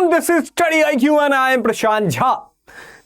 This is study IQ and I am Prashant Jha.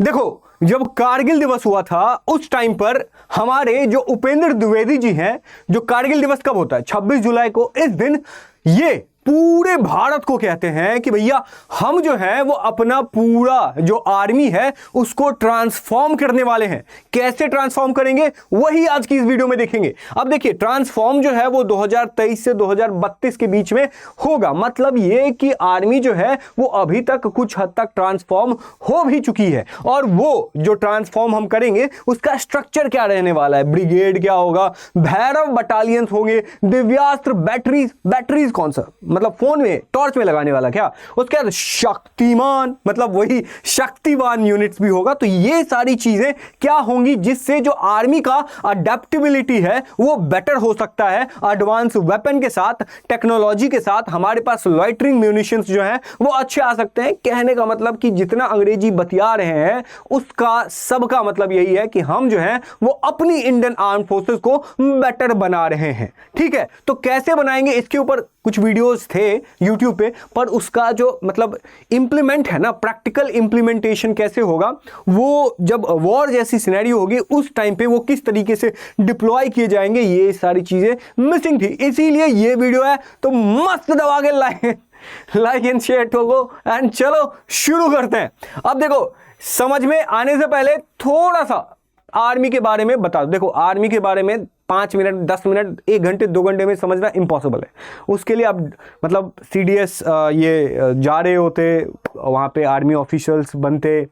देखो, जब कारगिल दिवस हुआ था उस टाइम पर हमारे जो उपेंद्र द्विवेदी जी हैं, जो कारगिल दिवस कब होता है 26 जुलाई को, इस दिन ये पूरे भारत को कहते हैं कि भैया हम जो है वो अपना पूरा जो आर्मी है उसको ट्रांसफॉर्म करने वाले हैं। कैसे ट्रांसफॉर्म करेंगे वही आज की इस वीडियो में देखेंगे। अब देखिए, ट्रांसफॉर्म जो है वो 2023 से 2032 के बीच में होगा। मतलब ये कि आर्मी जो है वो अभी तक कुछ हद तक ट्रांसफॉर्म हो भी चुकी है, और वो जो ट्रांसफॉर्म हम करेंगे उसका स्ट्रक्चर क्या रहने वाला है। ब्रिगेड क्या होगा, भैरव बटालियंस होंगे, दिव्यास्त्र बैटरीज कौन सा, मतलब फोन में टॉर्च में लगाने वाला क्या, उसके बाद शक्तिमान मतलब वही शक्तिवान यूनिट्स भी होगा। तो ये सारी चीजें क्या होंगी जिससे जो आर्मी का अडेप्टेबिलिटी है वो बेटर हो सकता है। एडवांस वेपन के साथ, टेक्नोलॉजी के साथ हमारे पास लॉइटरिंग म्यूनिशंस जो है वो अच्छे आ सकते हैं। कहने का मतलब कि जितना अंग्रेजी बतिया रहे हैं उसका सबका मतलब यही है कि हम जो है वो अपनी इंडियन आर्म फोर्सेस को बेटर बना रहे हैं। ठीक है, तो कैसे बनाएंगे इसके ऊपर कुछ वीडियोस थे YouTube पे, पर उसका जो मतलब इंप्लीमेंट है ना, प्रैक्टिकल इंप्लीमेंटेशन कैसे होगा, वो जब वॉर जैसी सिनेरियो होगी उस टाइम पे वो किस तरीके से डिप्लॉय किए जाएंगे, ये सारी चीजें मिसिंग थी। इसीलिए ये वीडियो है तो मस्त दबा के लाइक एंड शेयर ठोको एंड चलो शुरू करते हैं। अब देखो, समझ में आने से पहले थोड़ा सा आर्मी के बारे में बता दो। देखो, आर्मी के बारे में 5 मिनट 10 मिनट 1 घंटे 2 घंटे में समझना इम्पॉसिबल है। उसके लिए आप मतलब CDS ये जा रहे होते, वहाँ पे आर्मी ऑफिशियल्स बनते,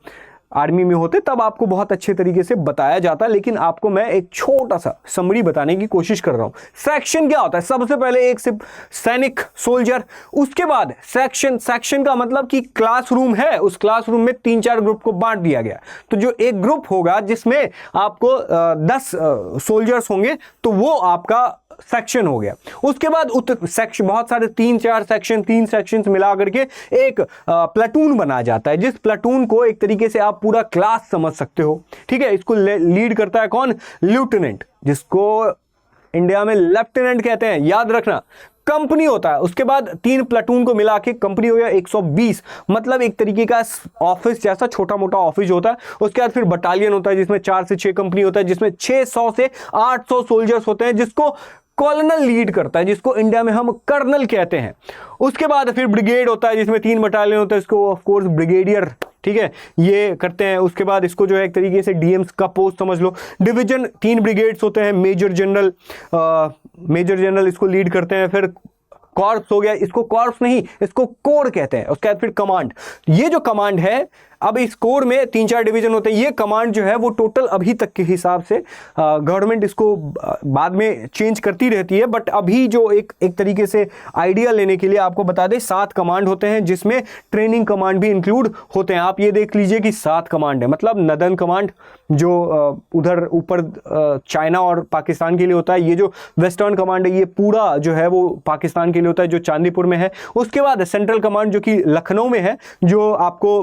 आर्मी में होते, तब आपको बहुत अच्छे तरीके से बताया जाता। लेकिन आपको मैं एक छोटा सा समरी बताने की कोशिश कर रहा हूँ। सेक्शन क्या होता है? सबसे पहले एक सिर्फ सैनिक सोल्जर, उसके बाद सेक्शन का मतलब कि क्लासरूम है, उस क्लासरूम में 3-4 ग्रुप को बांट दिया गया। तो जो एक ग्रुप होगा जिसमें आपको 10 सोल्जर्स होंगे तो वो आपका सेक्शन हो गया। उसके बाद सेक्शन बहुत सारे 3-4 सेक्शन, 3 सेक्शंस मिला करके एक प्लाटून बना जाता है, जिस प्लाटून को एक तरीके से आप पूरा क्लास समझ सकते हो। ठीक है, इसको लीड करता है कौन? लेफ्टिनेंट, जिसको इंडिया में लेफ्टिनेंट कहते हैं, याद रखना। कंपनी होता है, उसके बाद 3 प्लाटून को मिला के कंपनी हो गया 120, मतलब एक तरीके का ऑफिस जैसा छोटा मोटा ऑफिस होता है। उसके बाद फिर बटालियन होता है जिसमें 4 से 6 कंपनी होता है, जिसमें 600 से 800 सोल्जर्स होते हैं, जिसको कॉलोनल लीड करता है, जिसको इंडिया में हम कर्नल कहते हैं। उसके बाद फिर ब्रिगेड होता है जिसमें 3 बटालियन होता है, इसको ऑफ कोर्स ब्रिगेडियर, ठीक है, ये करते हैं। उसके बाद इसको जो है एक तरीके से DMs का पोस्ट समझ लो। डिवीजन 3 ब्रिगेड्स होते हैं, मेजर जनरल इसको लीड करते हैं। फिर कॉर्प्स हो गया, इसको कॉर्प्स नहीं, इसको कोर कहते हैं। उसके बाद फिर कमांड, ये जो कमांड है, अब इस कोर में 3-4 डिवीजन होते हैं। ये कमांड जो है वो टोटल अभी तक के हिसाब से गवर्नमेंट इसको बाद में चेंज करती रहती है, बट अभी जो एक तरीके से आइडिया लेने के लिए आपको बता दें 7 कमांड होते हैं, जिसमें ट्रेनिंग कमांड भी इंक्लूड होते हैं। आप ये देख लीजिए कि 7 कमांड है, मतलब नदन कमांड जो उधर ऊपर चाइना और पाकिस्तान के लिए होता है। ये जो वेस्टर्न कमांड है ये पूरा जो है वो पाकिस्तान के लिए होता है, जो चांदीपुर में है। उसके बाद सेंट्रल कमांड जो कि लखनऊ में है, जो आपको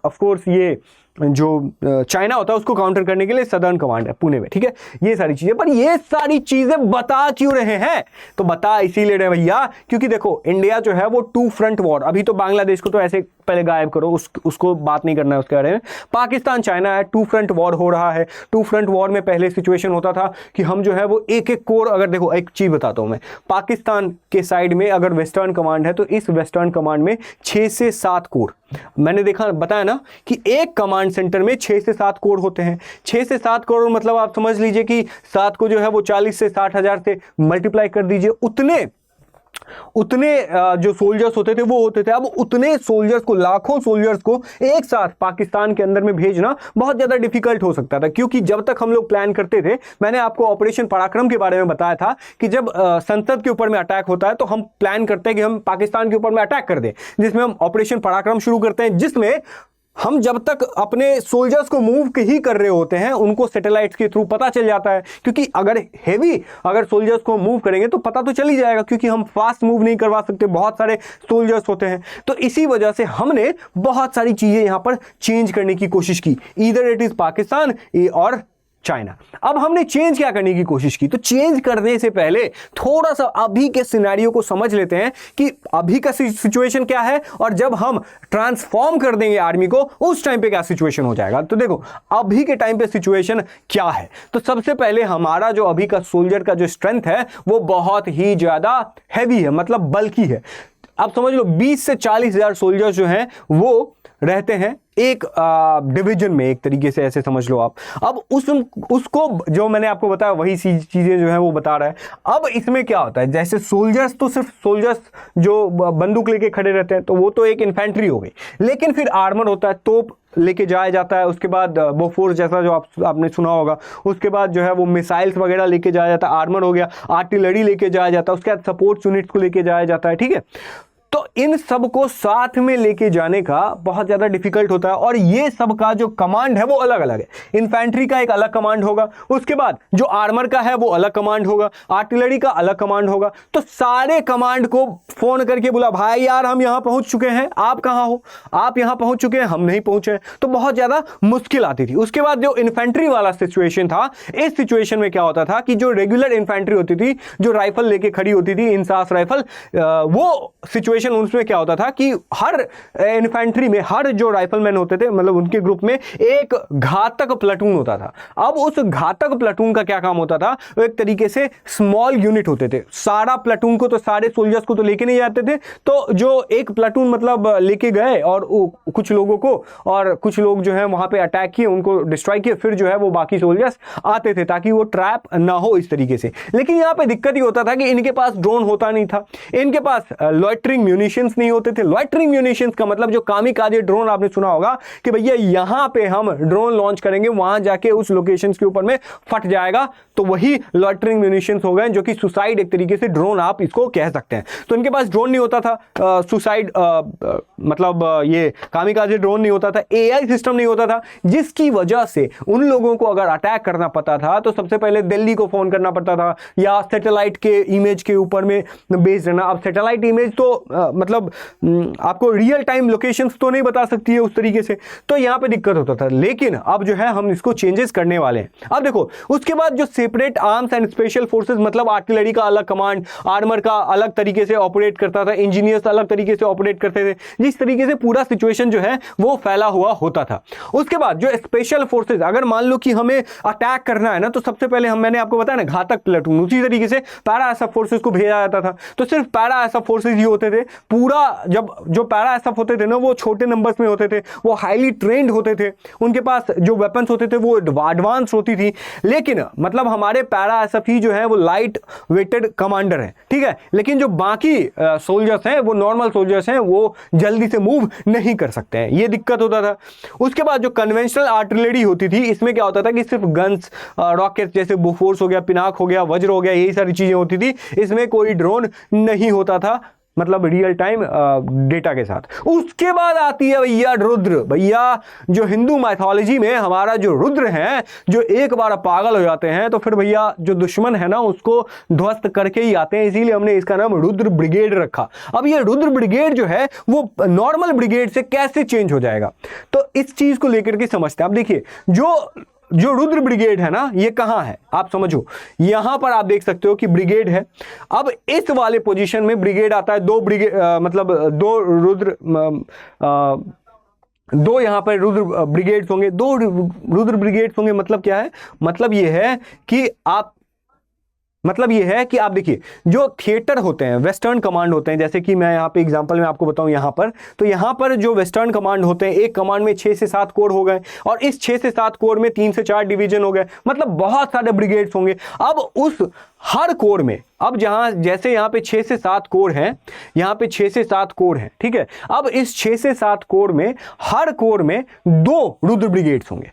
ऑफ कोर्स ये जो चाइना होता है उसको काउंटर करने के लिए सदर्न कमांड है पुणे में। ठीक है, ये सारी चीजें, पर ये सारी चीजें बता क्यों रहे हैं? तो बता इसीलिए रहे भैया, क्योंकि देखो इंडिया जो है वो 2 फ्रंट वॉर, अभी तो बांग्लादेश को तो ऐसे पहले गायब करो, उसको बात नहीं करना है उसके बारे में। पाकिस्तान चाइना है, 2 फ्रंट वॉर हो रहा है। 2 फ्रंट वॉर में पहले सिचुएशन होता था कि हम जो है वो एक कोर, अगर देखो एक चीज बताता हूं मैं, पाकिस्तान के साइड में अगर वेस्टर्न कमांड है तो इस वेस्टर्न कमांड में 6 से 7 कोर, मैंने देखा बताया ना कि एक कमांड सेंटर में 6 से 7 कोर होते हैं। 6 से 7 कोर मतलब आप समझ लीजिए कि 7 को जो है वो 40 से 60 हजार से मल्टीप्लाई कर दीजिए, उतने उतने जो सोल्जर्स होते थे वो होते थे। अब उतने सोल्जर्स को, लाखों सोल्जर्स को एक साथ पाकिस्तान के अंदर में भेजना बहुत ज्यादा डिफिकल्ट हो सकता था, क्योंकि जब तक हम लोग प्लान करते थे, मैंने आपको ऑपरेशन पराक्रम के बारे में बताया था कि जब संसद के ऊपर में अटैक होता है तो हम प्लान करते हैं कि हम पाकिस्तान के ऊपर में अटैक कर दें, जिसमें हम ऑपरेशन पराक्रम शुरू करते हैं, जिसमें हम जब तक अपने सोल्जर्स को मूव ही कर रहे होते हैं उनको सैटेलाइट्स के थ्रू पता चल जाता है, क्योंकि अगर सोल्जर्स को मूव करेंगे तो पता तो चल ही जाएगा, क्योंकि हम फास्ट मूव नहीं करवा सकते, बहुत सारे सोल्जर्स होते हैं। तो इसी वजह से हमने बहुत सारी चीजें यहां पर चेंज करने की कोशिश की, ईदर इट इज पाकिस्तान और चाइना। अब हमने चेंज क्या करने की कोशिश की, तो चेंज करने से पहले थोड़ा सा अभी के सिनेरियो को समझ लेते हैं कि अभी का सिचुएशन क्या है, और जब हम ट्रांसफॉर्म कर देंगे आर्मी को उस टाइम पे क्या सिचुएशन हो जाएगा। तो देखो अभी के टाइम पे सिचुएशन क्या है, तो सबसे पहले हमारा जो अभी का सोल्जर का जो स्ट्रेंथ है वो बहुत ही ज्यादा हैवी है, मतलब बल्कि है। आप समझ लो 20 से 40 हजार सोल्जर्स जो हैं वो रहते हैं एक डिवीजन में, एक तरीके से ऐसे समझ लो आप। अब उसको जो मैंने आपको बताया वही चीजें जो है वो बता रहा है। अब इसमें क्या होता है, जैसे सोल्जर्स तो सिर्फ सोल्जर्स जो बंदूक लेके खड़े रहते हैं तो वो तो एक इन्फेंट्री हो गई, लेकिन फिर आर्मर होता है, तोप लेके जाया जाता है, उसके बाद बोफोर्स जैसा जो आपने सुना होगा, उसके बाद जो है वो मिसाइल्स वगैरह लेके जाया जाता है, आर्मर हो गया, आर्टिलरी लेके जाया जाता है, उसके बाद सपोर्ट यूनिट्स को लेके जाया जाता है, ठीक है। तो इन सब को साथ में लेके जाने का बहुत ज्यादा डिफिकल्ट होता है, और ये सब का जो कमांड है वो अलग अलग है। इन्फेंट्री का एक अलग कमांड होगा, उसके बाद जो आर्मर का है वो अलग कमांड होगा, आर्टिलरी का अलग कमांड होगा। तो सारे कमांड को फोन करके बोला, भाई यार हम यहां पहुंच चुके हैं, आप कहां हो, आप यहां पहुंच चुके हैं, हम नहीं पहुंचे। तो बहुत ज्यादा मुश्किल आती थी। उसके बाद जो इन्फेंट्री वाला सिचुएशन था, इस सिचुएशन में क्या होता था कि जो रेगुलर इन्फेंट्री होती थी, जो राइफल लेके खड़ी होती थी, इंसास राइफल, वो सिचुएशन उसमें क्या होता था कि हर इन्फेंट्री में, हर जो राइफलमैन होते थे, मतलब उनके ग्रुप में एक घातक प्लाटून होता था। अब उस घातक प्लाटून का क्या काम होता था, वो एक तरीके से स्मॉल यूनिट होते थे। सारा प्लाटून को तो, सारे सोल्जर्स को तो लेके नहीं जाते थे, तो जो एक प्लाटून मतलब लेके गए और कुछ लोगों को, और कुछ लोग जो है वहां पे अटैक किए, उनको डिस्ट्रॉय किए, फिर जो है वो बाकी सोल्जर्स आते थे ताकि वो ट्रैप ना हो इस तरीके से। लेकिन यहां पे दिक्कत ये होता था कि इनके पास ड्रोन होता नहीं था, इनके पास लॉइटरिंग म्यूनिशंस नहीं होते थे। लॉइटरिंग म्यूनिशंस का मतलब जो कामिकाजे ड्रोन आपने सुना होगा कि भैया यहां पे हम ड्रोन लॉन्च करेंगे, वहां जाके उस लोकेशन के ऊपर में फट जाएगा, तो वही लॉइटरिंग म्यूनिशंस हो गए, जो कि सुसाइड एक तरीके से ड्रोन आप इसको कह सकते हैं। तो इनके पास ड्रोन नहीं होता था, सुसाइड मतलब ये कामिकाजे ड्रोन नहीं होता था, एआई सिस्टम नहीं होता था, जिसकी वजह से उन लोगों को अगर अटैक करना पड़ता था तो सबसे पहले दिल्ली को फोन करना पड़ता था, या सैटेलाइट के इमेज के ऊपर में बेस्ड रहना। अब सैटेलाइट इमेज तो मतलब आपको रियल टाइम लोकेशंस तो नहीं बता सकती है उस तरीके से, तो यहां पे दिक्कत होता था। लेकिन अब जो है हम इसको चेंजेस करने वाले हैं। अब देखो उसके बाद जो separate arms and special forces, मतलब आर्टिलरी का अलग कमांड, आर्मर का अलग तरीके से ऑपरेट करता था, इंजीनियर्स अलग तरीके से ऑपरेट करते थे, जिस तरीके से पूरा सिचुएशन जो है वो फैला हुआ होता था। उसके बाद जो स्पेशल फोर्सेज, अगर मान लो कि हमें अटैक करना है ना, तो सबसे पहले मैंने आपको बताया ना घातक प्लेटून, उसी तरीके से पैरा एसएफ फोर्सेज को भेजा जाता था। तो सिर्फ पैरा एसएफ फोर्सेज ही होते थे। पूरा जब जो पैरा एसएफ होते थे ना, वो छोटे नंबर्स में होते थे, वो हाईली ट्रेंड होते थे, उनके पास जो वेपन्स होते थे वो एडवांस होती थी। लेकिन मतलब हमारे पैरा एसएफ ही जो है वो लाइट वेटेड कमांडर है, ठीक है। लेकिन जो बाकी सोल्जर्स हैं, वो नॉर्मल सोल्जर्स हैं, वो जल्दी से मूव नहीं कर सकते हैं, ये दिक्कत होता था। उसके बाद जो कन्वेंशनल आर्टिलरी होती थी, इसमें क्या होता था कि सिर्फ गन्स, रॉकेट जैसे बोफोर्स हो गया, पिनाक हो गया, वज्र हो गया, यही सारी चीजें होती थी। इसमें कोई ड्रोन नहीं होता था, मतलब रियल टाइम डेटा के साथ। उसके बाद आती है भैया रुद्र। भैया जो हिंदू माइथोलॉजी में हमारा जो रुद्र है, जो एक बार पागल हो जाते हैं तो फिर भैया जो दुश्मन है ना उसको ध्वस्त करके ही आते हैं, इसीलिए हमने इसका नाम रुद्र ब्रिगेड रखा। अब ये रुद्र ब्रिगेड जो है वो नॉर्मल ब्रिगेड से कैसे चेंज हो जाएगा, तो इस चीज को लेकर के समझते हैं। अब देखिए जो रुद्र ब्रिगेड है ना, ये कहां है आप समझो, यहां पर आप देख सकते हो कि ब्रिगेड है। अब इस वाले पोजीशन में ब्रिगेड आता है, दो ब्रिगेड मतलब दो रुद्र दो यहां पर रुद्र ब्रिगेड्स होंगे, दो रुद्र ब्रिगेड्स होंगे। मतलब क्या है, मतलब ये है कि आप मतलब ये है कि आप देखिए जो थिएटर होते हैं, वेस्टर्न कमांड होते हैं, जैसे कि मैं यहाँ पे एग्जांपल में आपको बताऊं यहाँ पर, तो यहाँ पर जो वेस्टर्न कमांड होते हैं, एक कमांड में 6 से 7 कोर हो गए और इस 6 से 7 कोर में 3 से 4 डिवीजन हो गए, मतलब बहुत सारे ब्रिगेड्स होंगे। अब उस हर कोर में, अब जहां जैसे यहाँ पे 6 से 7 कोर हैं, यहाँ पे 6 से 7 कोर हैं, ठीक है। अब इस 6 से 7 कोर में हर कोर में 2 रुद्र ब्रिगेड्स होंगे,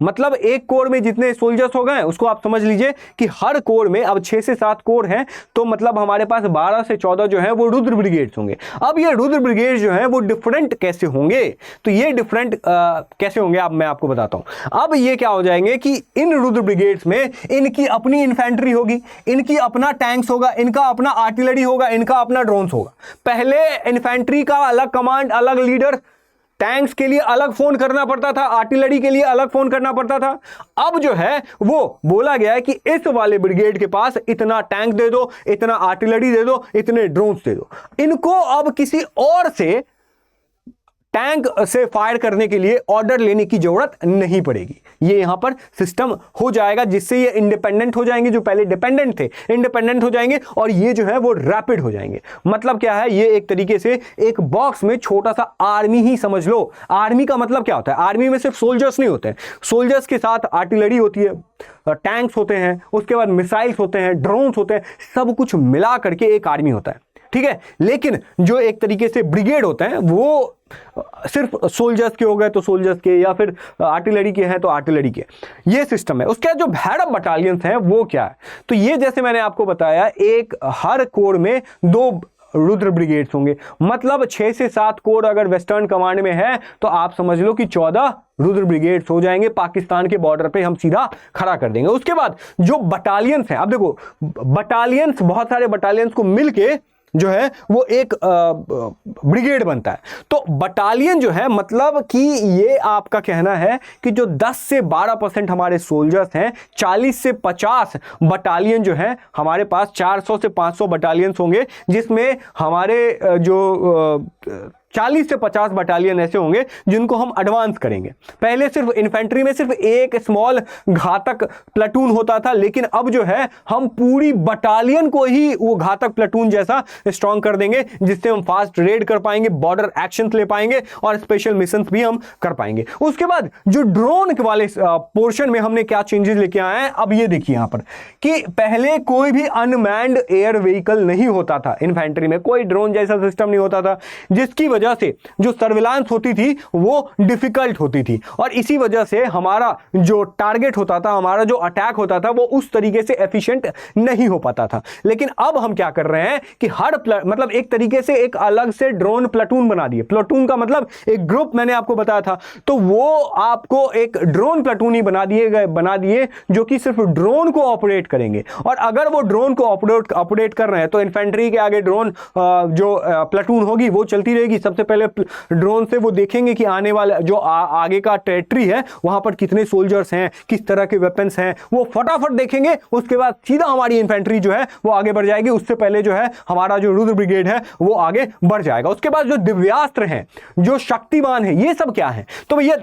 मतलब एक कोर में जितने सोल्जर्स हो गए उसको आप समझ लीजिए कि हर कोर में, अब 6 से 7 कोर हैं तो मतलब हमारे पास 12 से 14 जो है वो रुद्र ब्रिगेड्स होंगे। अब ये रुद्र ब्रिगेड्स जो है वो डिफरेंट कैसे होंगे, तो ये डिफरेंट कैसे होंगे अब मैं आपको बताता हूं। अब ये क्या हो जाएंगे कि इन रुद्र ब्रिगेड्स में इनकी अपनी इन्फेंट्री होगी, इनकी अपना टैंक्स होगा, इनका अपना आर्टिलरी होगा, इनका अपना ड्रोन्स होगा। पहले इन्फेंट्री का अलग कमांड, अलग लीडर, टैंक्स के लिए अलग फोन करना पड़ता था, आर्टिलरी के लिए अलग फोन करना पड़ता था। अब जो है वो बोला गया है कि इस वाले ब्रिगेड के पास इतना टैंक दे दो, इतना आर्टिलरी दे दो, इतने ड्रोन्स दे दो। इनको अब किसी और से टैंक से फायर करने के लिए ऑर्डर लेने की जरूरत नहीं पड़ेगी। ये यहां पर सिस्टम हो जाएगा जिससे ये इंडिपेंडेंट हो जाएंगे, जो पहले डिपेंडेंट थे इंडिपेंडेंट हो जाएंगे और ये जो है वो रैपिड हो जाएंगे। मतलब क्या है, ये एक तरीके से एक बॉक्स में छोटा सा आर्मी ही समझ लो। आर्मी का मतलब क्या होता है, आर्मी में सिर्फ सोल्जर्स नहीं होते हैं, सोल्जर्स के साथ आर्टिलरी होती है, टैंक्स होते हैं, उसके बाद मिसाइल्स होते हैं, ड्रोन्स होते हैं, सब कुछ मिला करके एक आर्मी होता है, ठीक है। लेकिन जो एक तरीके से ब्रिगेड होते हैं वो सिर्फ सोल्जर्स के हो गए तो सोल्जर्स के, या फिर आर्टिलरी के हैं तो आर्टिलरी के, ये सिस्टम है। उसके बाद जो हेड ऑफ बटालियंस हैं वो क्या है, तो ये जैसे मैंने आपको बताया, एक हर कोर में 2 रुद्र ब्रिगेड्स होंगे, मतलब 6 से 7 कोर अगर वेस्टर्न कमांड में है तो आप समझ लो कि 14 रुद्र ब्रिगेड्स हो जाएंगे। पाकिस्तान के बॉर्डर पे हम सीधा खड़ा कर देंगे। उसके बाद जो बटालियंस हैं, अब देखो बटालियंस, बहुत सारे बटालियंस को मिलके जो है वो एक ब्रिगेड बनता है। तो बटालियन जो है मतलब कि ये आपका कहना है कि जो 10 से 12% हमारे सोल्जर्स हैं, 40 से 50 बटालियन जो है हमारे पास, 400 से 500 बटालियंस होंगे, जिसमें हमारे जो 40 से 50 बटालियन ऐसे होंगे जिनको हम एडवांस करेंगे। पहले सिर्फ इन्फेंट्री में सिर्फ एक स्मॉल घातक प्लाटून होता था, लेकिन अब जो है हम पूरी बटालियन को ही वो घातक प्लाटून जैसा स्ट्रॉन्ग कर देंगे, जिससे हम फास्ट रेड कर पाएंगे, बॉर्डर एक्शंस ले पाएंगे और स्पेशल मिशंस भी हम कर पाएंगे। उसके बाद जो ड्रोन वाले पोर्शन में हमने क्या चेंजेस लेके आए हैं, अब ये देखिए यहां पर कि पहले कोई भी अनमैन्ड एयर व्हीकल नहीं होता था इन्फेंट्री में, कोई ड्रोन जैसा सिस्टम नहीं होता था, जिसकी वजह से जो सर्विलांस होती थी वो डिफिकल्ट होती थी और इसी वजह से हमारा जो टारगेट होता था, हमारा जो अटैक होता था वो उस तरीके से एफिशिएंट नहीं हो पाता था। लेकिन अब हम क्या कर रहे हैं कि हर मतलब एक तरीके से एक अलग से ड्रोन प्लाटून बना दिए। प्लाटून का मतलब एक ग्रुप, मैंने आपको बताया था, तो वो आपको एक ड्रोन प्लाटून ही बना दिए जो कि सिर्फ ड्रोन को ऑपरेट करेंगे। और अगर वो ड्रोन को ऑपरेट कर रहे हैं तो इन्फेंट्री के आगे ड्रोन जो प्लाटून होगी वो चलती रहेगी। सबसे पहले ड्रोन से वो देखेंगे कि आने वाला जो आगे का टेरिटरी है वहां पर कितने सोल्जर्स हैं, किस तरह के वेपन्स हैं, वो फटाफट देखेंगे। उसके बाद सीधा हमारी इन्फेंट्री जो है वो आगे बढ़ जाएगी। उससे पहले जो है हमारा जो रुद्र ब्रिगेड है वो आगे बढ़ जाएगा। उसके बाद जो दिव्यास्त्र हैं, जो शक्तिमान है, ये सब क्या है, तो भैया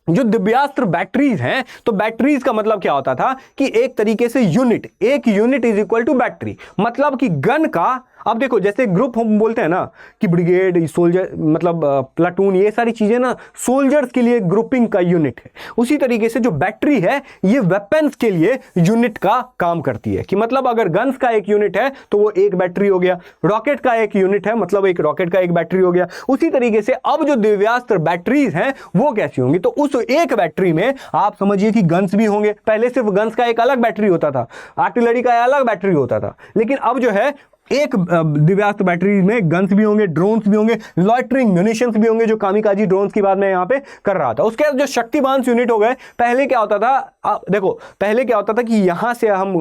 जो दिव्यास्त्र बैटरीज हैं, तो बैटरीज का मतलब क्या होता था कि एक तरीके से यूनिट, एक unit is equal to battery, मतलब कि गन का, अब देखो जैसे ग्रुप हम बोलते हैं ना कि ब्रिगेड, सोल्जर, मतलब प्लाटून, ये सारी चीजें ना सोल्जर्स के लिए ग्रुपिंग का यूनिट है। उसी तरीके से जो बैटरी है ये वेपन्स के लिए यूनिट का काम करती है, कि मतलब अगर गन्स का एक यूनिट है तो वो एक बैटरी हो गया, रॉकेट का एक यूनिट है मतलब एक रॉकेट का एक बैटरी हो गया। उसी तरीके से अब जो दिव्यास्त्र बैटरीज हैं वो कैसी होंगी, तो उस एक बैटरी में आप समझिए कि गन्स भी होंगे। पहले सिर्फ गन्स का एक अलग बैटरी होता था, आर्टिलरी का अलग बैटरी होता था, लेकिन अब जो है एक दिव्यास्त्र बैटरी में गन्स भी होंगे, ड्रोन्स भी होंगे, लॉइटरिंग म्यूनिशंस भी होंगे, जो कामिकाजी ड्रोन्स की बात मैं यहां पे कर रहा था। उसके बाद जो शक्तिमान यूनिट हो गए, पहले क्या होता था, देखो पहले क्या होता था कि यहां से हम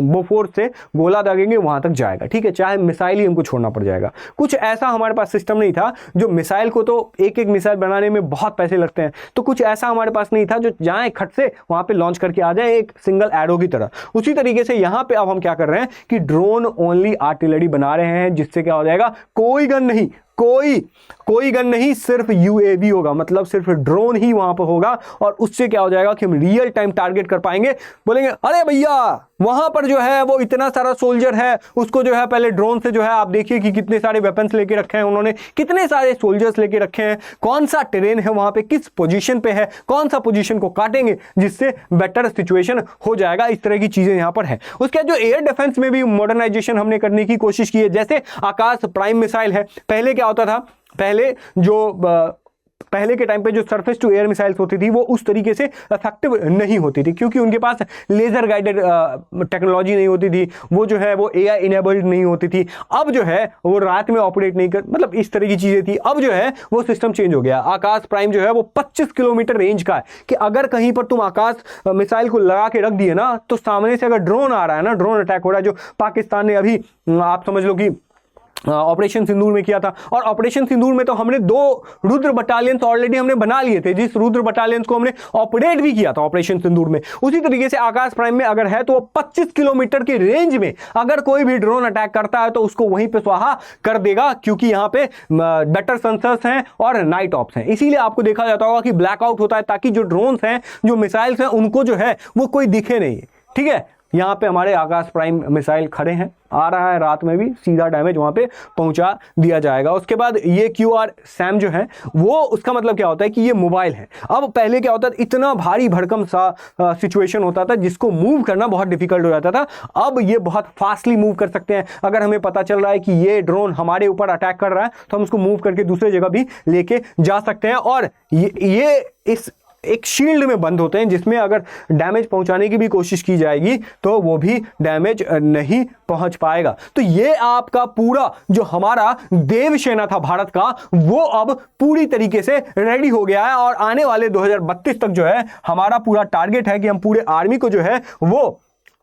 बोफोर्स से गोला दागेंगे वहां तक जाएगा, ठीक है, चाहे मिसाइल ही हमको छोड़ना पड़ जाएगा। कुछ ऐसा हमारे पास सिस्टम नहीं था, जो मिसाइल को तो एक एक मिसाइल बनाने में बहुत पैसे लगते हैं, तो कुछ ऐसा हमारे पास नहीं था जो जाए खट से वहां पे लॉन्च करके आ जाए एक सिंगल एरो की तरह। उसी तरीके से यहां पे अब हम क्या कर रहे हैं कि ड्रोन ओनली आर्टिलरी बना रहे हैं, जिससे क्या हो जाएगा, कोई गन नहीं, कोई गन नहीं, सिर्फ यूएवी होगा, मतलब सिर्फ ड्रोन ही वहां पर होगा। और उससे क्या हो जाएगा कि हम रियल टाइम टारगेट कर पाएंगे। बोलेंगे अरे भैया वहां पर जो है वो इतना सारा सोल्जर है, उसको जो है पहले ड्रोन से जो है आप देखिए कि कितने सारे वेपन्स लेके रखे हैं उन्होंने, कितने सारे सोल्जर्स लेके रखे हैं, कौन सा टेरेन है वहां पे, किस पोजीशन पे है, कौन सा पोजीशन को काटेंगे जिससे बेटर सिचुएशन हो जाएगा। इस तरह की चीजें यहां पर है। उसके बाद जो एयर डिफेंस में भी मॉडर्नाइजेशन हमने करने की कोशिश की है, जैसे आकाश प्राइम मिसाइल है। पहले क्या होता था, पहले के टाइम पे जो सरफेस टू एयर मिसाइल्स होती थी वो उस तरीके से इफेक्टिव नहीं होती थी, क्योंकि उनके पास लेजर गाइडेड टेक्नोलॉजी नहीं होती थी, वो जो है वो एआई इनेबल्ड नहीं होती थी। अब जो है वो रात में ऑपरेट नहीं कर, मतलब इस तरह की चीजें थी। अब जो है वो सिस्टम चेंज हो गया। आकाश प्राइम जो है वो 25 किलोमीटर रेंज का है कि अगर कहीं पर तुम आकाश मिसाइल को लगा के रख दिए ना, तो सामने से अगर ड्रोन आ रहा है ना, ड्रोन अटैक हो रहा है, जो पाकिस्तान ने अभी आप समझ लो कि ऑपरेशन सिंदूर में किया था। और ऑपरेशन सिंदूर में तो हमने 2 रुद्र बटालियंस ऑलरेडी हमने बना लिए थे, जिस रुद्र बटालियंस को हमने ऑपरेट भी किया था ऑपरेशन सिंदूर में। उसी तरीके से आकाश प्राइम में अगर है तो 25 किलोमीटर की रेंज में अगर कोई भी ड्रोन अटैक करता है तो उसको वहीं पे स्वाहा कर देगा, क्योंकि यहां पे बेटर सेंसर्स हैं और नाइट ऑप्स हैं। इसीलिए आपको देखा जाता होगा कि ब्लैकआउट होता है, ताकि जो ड्रोन्स हैं, जो मिसाइल्स हैं, उनको जो है वो कोई दिखे नहीं। ठीक है, यहां पे हमारे आकाश प्राइम मिसाइल खड़े हैं, आ रहा है रात में भी, सीधा डैमेज वहां पे पहुंचा दिया जाएगा। उसके बाद ये QR सैम जो है वो, उसका मतलब क्या होता है कि ये मोबाइल है। अब पहले क्या होता था, इतना भारी भड़कम सा सिचुएशन होता था जिसको मूव करना बहुत डिफिकल्ट हो जाता था। अब ये बहुत फास्टली मूव कर सकते हैं। अगर हमें पता चल रहा है कि ये ड्रोन हमारे ऊपर अटैक कर रहा है तो हम उसको मूव करके दूसरे जगह भी लेके जा सकते हैं। और ये इस एक शील्ड में बंद होते हैं, जिसमें अगर डैमेज पहुंचाने की भी कोशिश की जाएगी तो वो भी डैमेज नहीं पहुंच पाएगा। तो ये आपका पूरा जो हमारा देवसेना था भारत का, वो अब पूरी तरीके से रेडी हो गया है। और आने वाले 2032 तक जो है हमारा पूरा टारगेट है कि हम पूरे आर्मी को जो है वो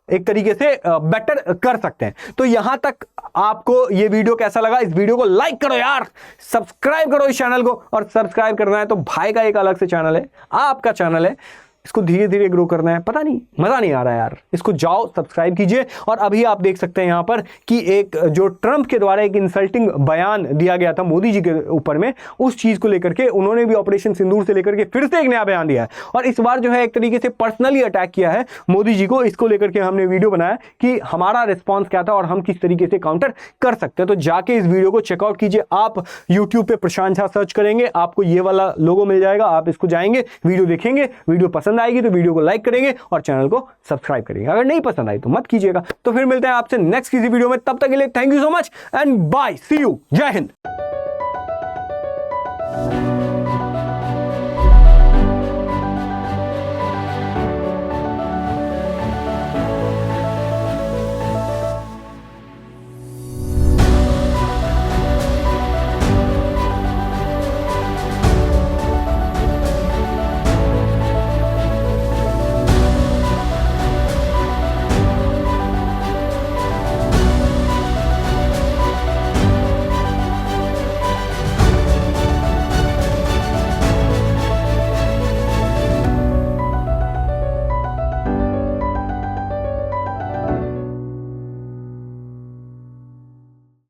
एक तरीके से बेटर कर सकते हैं। तो यहां तक आपको ये वीडियो कैसा लगा? इस वीडियो को लाइक करो यार, सब्सक्राइब करो इस चैनल को। और सब्सक्राइब करना है तो भाई का एक अलग से चैनल है, आपका चैनल है, इसको धीरे धीरे ग्रो करना है। पता नहीं, मजा नहीं आ रहा है यार, इसको जाओ सब्सक्राइब कीजिए। और अभी आप देख सकते हैं यहां पर कि एक जो ट्रंप के द्वारा एक इंसल्टिंग बयान दिया गया था मोदी जी के ऊपर में, उस चीज को लेकर के उन्होंने भी ऑपरेशन सिंदूर से लेकर के फिर से एक नया बयान दिया है। और इस बार जो है एक तरीके से पर्सनली अटैक किया है मोदी जी को। इसको लेकर के हमने वीडियो बनाया कि हमारा रिस्पॉन्स क्या था और हम किस तरीके से काउंटर कर सकते हैं। तो जाके इस वीडियो को चेकआउट कीजिए। आप यूट्यूब पे प्रशांत झा सर्च करेंगे, आपको ये वाला लोगो मिल जाएगा, आप इसको जाएंगे, वीडियो देखेंगे, वीडियो पसंद आएगी तो वीडियो को लाइक करेंगे और चैनल को सब्सक्राइब करेंगे। अगर नहीं पसंद आई तो मत कीजिएगा। तो फिर मिलते हैं आपसे नेक्स्ट किसी वीडियो में, तब तक के लिए thank you so much and bye, see you, जय हिंद।